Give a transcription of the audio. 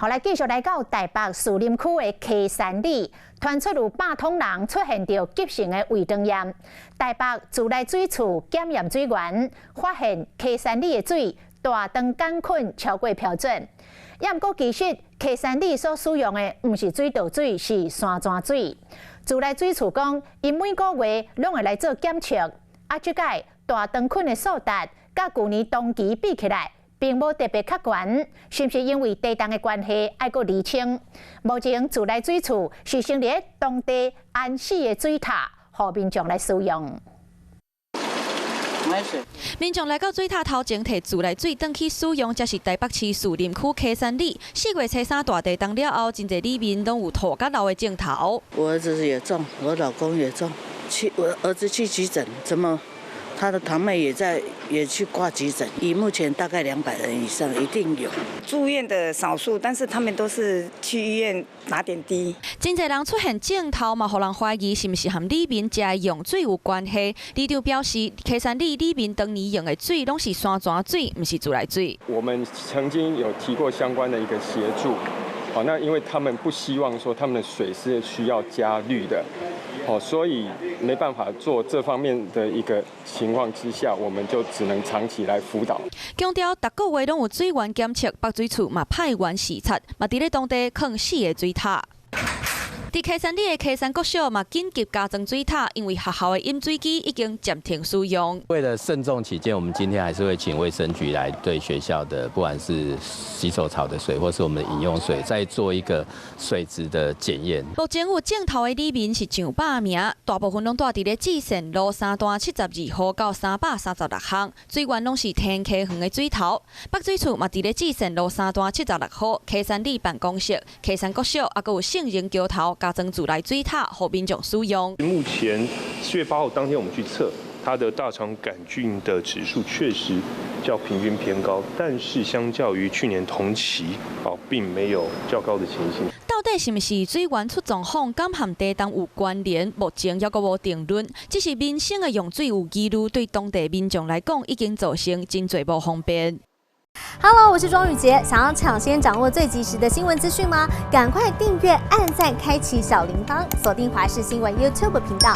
后来继续来到台北士林区的溪山里，传出有8桶人出现着急性的胃肠炎。台北自来水处检验水源，发现溪山里的水大肠杆菌超过标准。也毋过，其实溪山里所使用的毋是水道水，是山泉水。自来水处讲，因每个月拢会来做检测，即届大肠菌的数值，甲去年同期比起来，并无特别较悬，是毋是因为地动的关系，爱阁厘清。目前自来水处是成立当地安市的水塔，互民众来使用。民众来到水塔头前，摕自来水登去使用，才是台北市士林区溪山里4月初3大地震了后，真侪里面拢有吐甲流的镜头。我儿子也中，我老公也中，我儿子去急诊，怎么？他的堂妹也去挂急诊，以目前大概200人以上一定有住院的少数，但是他们都是去医院打点滴。真侪人出现镜头嘛，互人怀疑是毋是和里面食的用水有关系。里长表示，溪山里面当年用的水拢是山泉水，毋是自来水。我们曾经有提过相关的一个协助，那因为他们不希望说他们的水是需要加氯的。所以没办法做这方面的一个情况之下，我们就只能长期来辅导。强调，每个月拢有水源检测，北水处嘛派员视察，嘛伫咧当地放4个水塔。伫溪山里的溪山国小嘛紧急加装水塔，因为学校的饮水机已经暂停使用。为了慎重起见，我们今天还是会请卫生局来对学校的不管是洗手槽的水，或是我们的饮用水，再做一个水质的检验。目前有镜头的里面是200名，大部分拢住伫咧至善路3段72号到336巷，水源拢是天溪园的水头。北水处嘛伫咧至善路3段76号溪山里办公室、溪山国小，还有圣人桥头。加装自来水塔，互民众使用。目前4月8号当天，我们去测它的大肠杆菌的指数，确实较平均偏高，但是相较于去年同期，并没有较高的情形。到底是不是水源出状况，敢和地动有关联？目前还阁无定论。只是民生的用水有疑虑，对当地民众来讲，已经造成真侪不方便。Hello， 我是庄宇杰。想要抢先掌握最及时的新闻资讯吗？赶快订阅、按赞、开启小铃铛，锁定华视新闻 YouTube 频道。